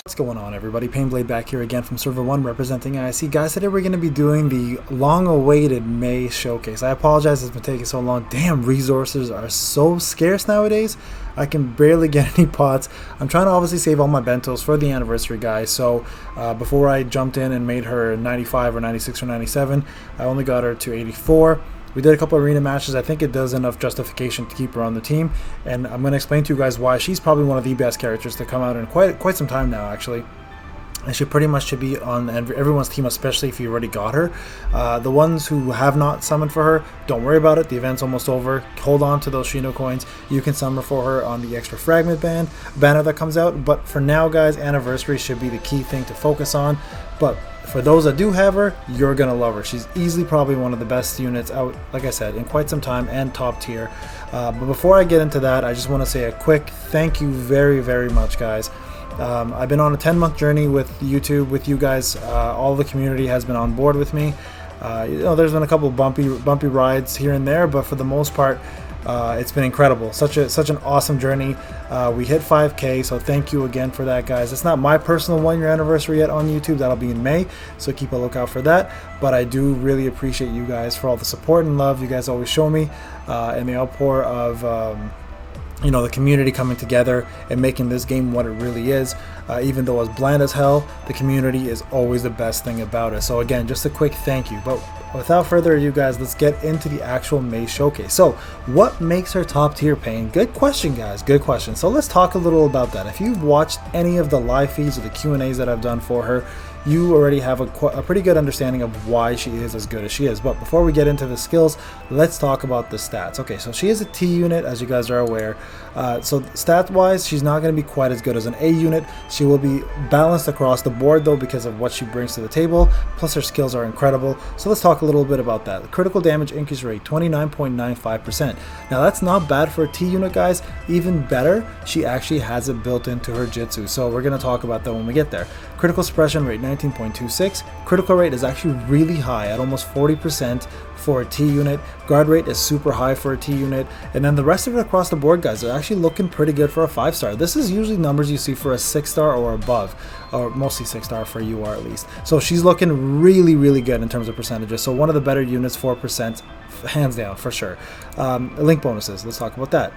What's going on, everybody? Payneblade back here again from Server 1 representing IC. Guys, today we're going to be doing the long-awaited May showcase. I apologize it's been taking so long. Damn, resources are so scarce nowadays. I can barely get any pots. I'm trying to obviously save all my bentos for the anniversary, guys. So before I jumped in and made her 95 or 96 or 97, I only got her to 84. We did a couple arena matches. I think it does enough justification to keep her on the team, and I'm going to explain to you guys why she's probably one of the best characters to come out in quite some time now, actually. And she pretty much should be on everyone's team, especially if you already got her. The ones who have not summoned for her, don't worry about it. The event's almost over. Hold on to those Shino coins. You can summon for her on the extra fragment banner that comes out. But for now, guys, anniversary should be the key thing to focus on. But for those that do have her, you're going to love her. She's easily probably one of the best units out, like I said, in quite some time, and top tier. But before I get into that, I just want to say a quick thank you very much, guys. I've been on a 10-month journey with YouTube, with you guys. All the community has been on board with me. You know, there's been a couple of bumpy rides here and there, but for the most part, it's been incredible. Such an awesome journey. We hit 5K, so thank you again for that, guys. It's not my personal 1-year anniversary yet on YouTube. That'll be in May, so keep a lookout for that. But I do really appreciate you guys for all the support and love you guys always show me, and the outpour of you know, the community coming together and making this game what it really is. Even though it's bland as hell, the community is always the best thing about it. So again, just a quick thank you. But without further ado, guys, let's get into the actual May showcase. So what makes her top tier, Payne? Good question, guys, good question. So let's talk a little about that. If you've watched any of the live feeds or the Q&As that I've done for her, you already have a pretty good understanding of why she is as good as she is. But before we get into the skills, let's talk about the stats. Okay, so she is a T unit, as you guys are aware. So stat-wise, she's not going to be quite as good as an A unit. She will be balanced across the board, though, because of what she brings to the table. Plus, her skills are incredible. So let's talk a little bit about that. The critical damage increase rate, 29.95%. Now, that's not bad for a T unit, guys. Even better, she actually has it built into her Jitsu. So we're going to talk about that when we get there. Critical suppression rate, 19.26. Critical rate is actually really high at almost 40% for a T unit. Guard rate is super high for a T unit. And then the rest of it across the board, guys, are actually looking pretty good for a 5-star. This is usually numbers you see for a 6-star or above, or mostly 6-star for UR at least. So she's looking really good in terms of percentages. So one of the better units, 4%, hands down for sure. Link bonuses, let's talk about that.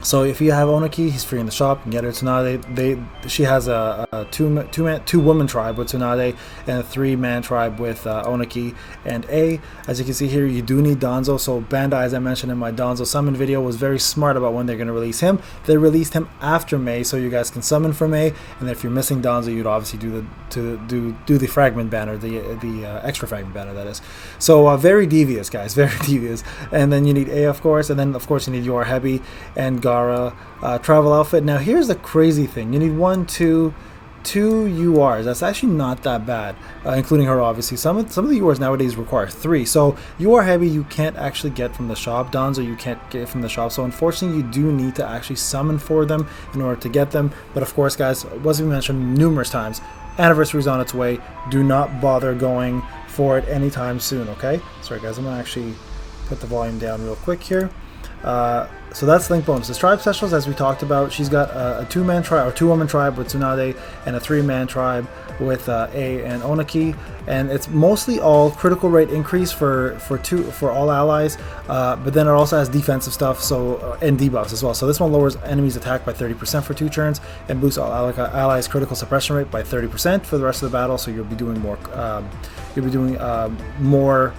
So if you have Onaki, he's free in the shop. You can get her Tsunade. She has a two-woman tribe with Tsunade and a 3-man tribe with Onaki and A. As you can see here, you do need Danzo. So Bandai, as I mentioned in my Danzo summon video, was very smart about when they're going to release him. They released him after May, so you guys can summon for May. And if you're missing Danzo, you'd obviously do the fragment banner, the extra fragment banner, that is. So very devious, guys, very devious. And then you need A, of course, and then of course you need your Heavy and travel outfit. Now here's the crazy thing, you need two URs. That's actually not that bad, including her obviously. Some of the URs nowadays require 3. So UR Heavy you can't actually get from the shop. Danzo you can't get from the shop. So unfortunately you do need to actually summon for them in order to get them. But of course, guys, as we mentioned numerous times, anniversary is on its way. Do not bother going for it anytime soon, okay? Sorry guys, I'm gonna actually put the volume down real quick here. So that's link bonuses. Tribe specials, as we talked about, she's got a 2-man tribe or 2-woman tribe with Tsunade and a 3-man tribe with A and Onaki, and it's mostly all critical rate increase for all allies, but then it also has defensive stuff, so and debuffs as well. So this one lowers enemies attack by 30% for 2 turns and boosts all allies critical suppression rate by 30% for the rest of the battle. So you'll be doing more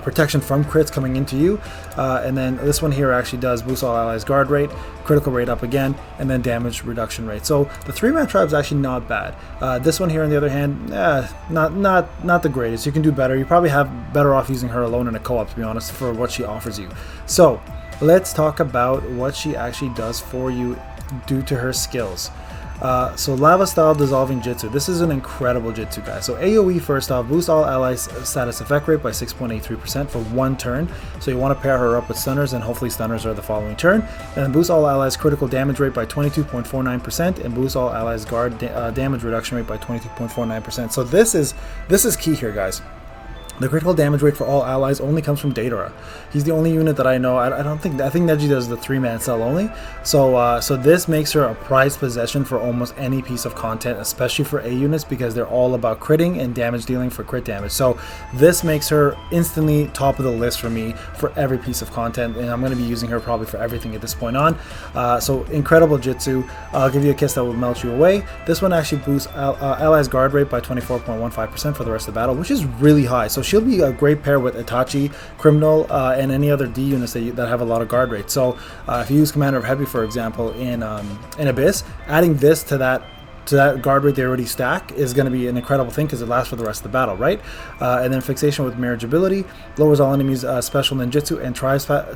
protection from crits coming into you, and then this one here actually does boost all allies guard rate, critical rate up again, and then damage reduction rate. So the 3-man tribe is actually not bad. This one here on the other hand, not the greatest. You can do better. You probably have better off using her alone in a co-op, to be honest, for what she offers you. So let's talk about what she actually does for you due to her skills. So Lava Style Dissolving Jitsu. This is an incredible Jitsu, guys. So AoE, first off, boosts all allies status effect rate by 6.83% for 1 turn. So you want to pair her up with stunners, and hopefully stunners are the following turn. And then boost all allies critical damage rate by 22.49% and boost all allies guard damage reduction rate by 22.49%. So this is key here, guys. The critical damage rate for all allies only comes from Datara. He's the only unit that I know. I think Neji does the 3-man cell only. So this makes her a prized possession for almost any piece of content, especially for A units, because they're all about critting and damage dealing for crit damage. So this makes her instantly top of the list for me for every piece of content, and I'm going to be using her probably for everything at this point on. So incredible Jitsu. I'll give you a kiss that will melt you away. This one actually boosts allies guard rate by 24.15% for the rest of the battle, which is really high. So she'll be a great pair with Itachi, Criminal, and any other D units that have a lot of guard rate. So if you use Commander of Heavy, for example, in Abyss, adding this to that guard rate they already stack is going to be an incredible thing because it lasts for the rest of the battle, right? And then Fixation with Marriage Ability lowers all enemies' special ninjutsu and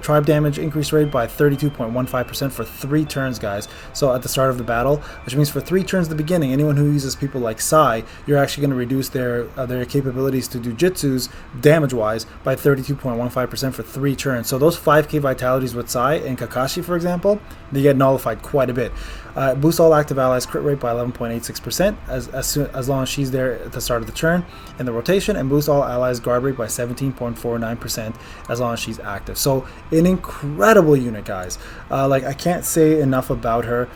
tribe damage increase rate by 32.15% for 3 turns, guys. So at the start of the battle, which means for 3 turns at the beginning, anyone who uses people like Sai, you're actually going to reduce their capabilities to do jutsus damage-wise by 32.15% for 3 turns. So those 5k vitalities with Sai and Kakashi, for example, they get nullified quite a bit. Boosts all active allies crit rate by 11.86% as long as she's there at the start of the turn in the rotation, and boosts all allies guard rate by 17.49% as long as she's active. So an incredible unit, guys. Like, I can't say enough about her.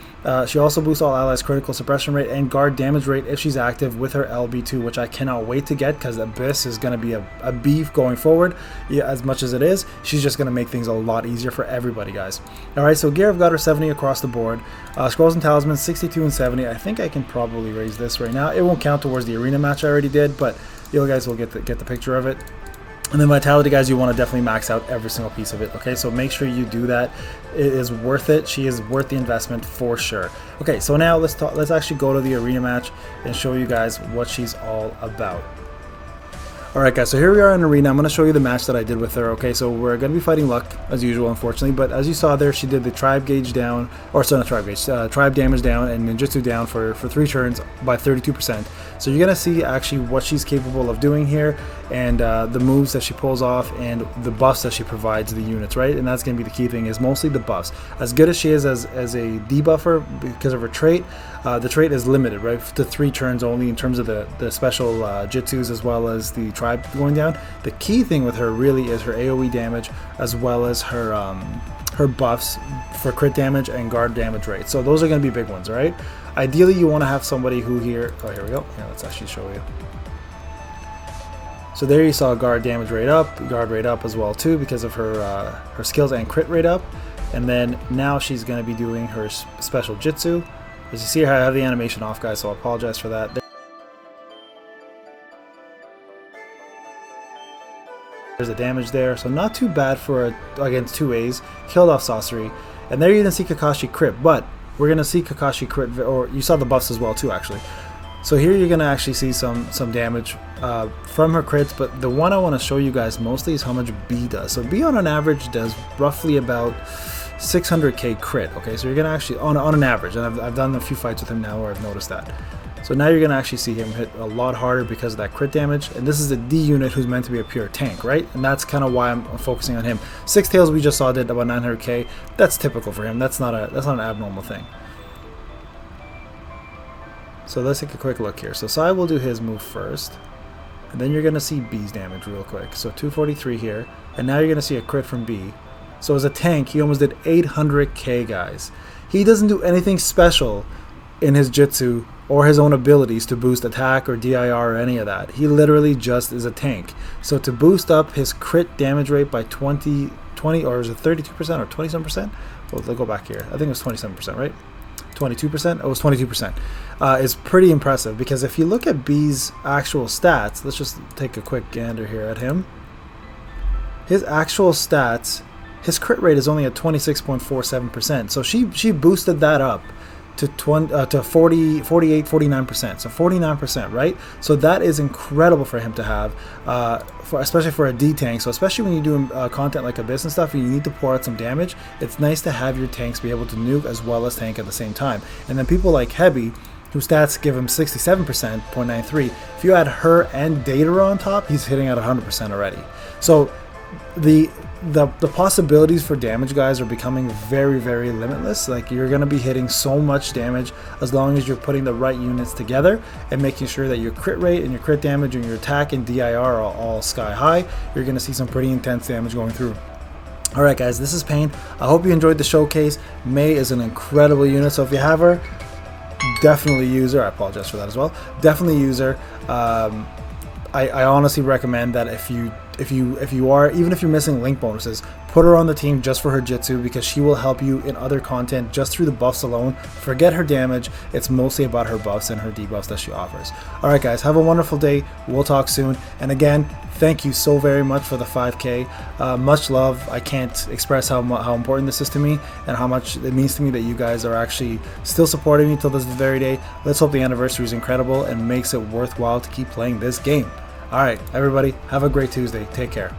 She also boosts all allies critical suppression rate and guard damage rate if she's active with her LB2, which I cannot wait to get because Abyss is going to be a beef going forward. Yeah, as much as it is, she's just going to make things a lot easier for everybody, guys. Alright, so gear, I've got her 70 across the board. Scrolls and talismans 62 and 70. I think I can probably raise this right now. It won't count towards the arena match I already did, but you guys will get the picture of it. And then vitality, guys, you want to definitely max out every single piece of it, okay? So make sure you do that. It is worth it. She is worth the investment for sure. Okay, so now let's actually go to the arena match and show you guys what she's all about. Alright, guys, so here we are in arena. I'm going to show you the match that I did with her. Okay, so we're going to be fighting Luck as usual, unfortunately, but as you saw there, she did the tribe gauge down, or sorry, not tribe gauge, tribe damage down and ninjutsu down for 3 turns by 32%. So you're going to see actually what she's capable of doing here, and the moves that she pulls off and the buffs that she provides the units, right? And that's going to be the key thing, is mostly the buffs. As good as she is as a debuffer because of her trait, the trait is limited, right, to 3 turns only in terms of the special jitsus as well as the tribe going down. The key thing with her really is her AoE damage as well as her buffs for crit damage and guard damage rate. So those are going to be big ones, right? Ideally, you want to have somebody who here... Oh, here we go. Yeah, let's actually show you. So there you saw guard damage rate up, guard rate up as well too because of her skills, and crit rate up. And then now she's going to be doing her special jitsu. As you see here, I have the animation off, guys, so I apologize for that. There's the damage there, so not too bad for against 2As. Killed off Sorcery. And there you didn't see Kakashi crit, but we're going to see Kakashi crit, or you saw the buffs as well too, actually. So here you're going to actually see some damage from her crits, but the one I want to show you guys mostly is how much B does. So B on an average does roughly about 600k crit, okay? So you're going to actually, on an average, and I've done a few fights with him now where I've noticed that. So now you're going to actually see him hit a lot harder because of that crit damage, and this is a D unit who's meant to be a pure tank, right? And that's kind of why I'm focusing on him. Six Tails we just saw did about 900k. That's typical for him. That's not an abnormal thing. So let's take a quick look here. So Sai will do his move first, and then you're going to see B's damage real quick. So 243 here, and now you're going to see a crit from B. So as a tank, he almost did 800k, guys. He doesn't do anything special in his Jitsu or his own abilities to boost attack or DIR or any of that. He literally just is a tank. So to boost up his crit damage rate by 20 or is it 32% or 27%? Well, let's go back here. I think it was 27%, right? 22%? It was 22%. Is pretty impressive because if you look at B's actual stats, let's just take a quick gander here at him. His actual stats, his crit rate is only at 26.47%. So she boosted that up to 48, 49%. So 49%, right? So that is incredible for him to have, especially for a D tank. So especially when you're doing content like Abyss and stuff, and you need to pour out some damage, it's nice to have your tanks be able to nuke as well as tank at the same time. And then people like Heavy, whose stats give him 67%, 0.93. If you add her and Datara on top, he's hitting at 100% already. So the possibilities for damage, guys, are becoming very, very limitless. Like, you're going to be hitting so much damage as long as you're putting the right units together and making sure that your crit rate and your crit damage and your attack and DIR are all sky high. You're going to see some pretty intense damage going through. Alright guys, this is Payne. I hope you enjoyed the showcase. May is an incredible unit, so if you have her, definitely use her. I apologize for that as well. Definitely use her. I honestly recommend that if you are, even if you're missing link bonuses, put her on the team just for her Jitsu, because she will help you in other content just through the buffs alone. Forget her damage. It's mostly about her buffs and her debuffs that she offers. Alright guys, have a wonderful day. We'll talk soon. And again, thank you so very much for the 5K. Much love. I can't express how important this is to me and how much it means to me that you guys are actually still supporting me till this very day. Let's hope the anniversary is incredible and makes it worthwhile to keep playing this game. Alright, everybody, have a great Tuesday. Take care.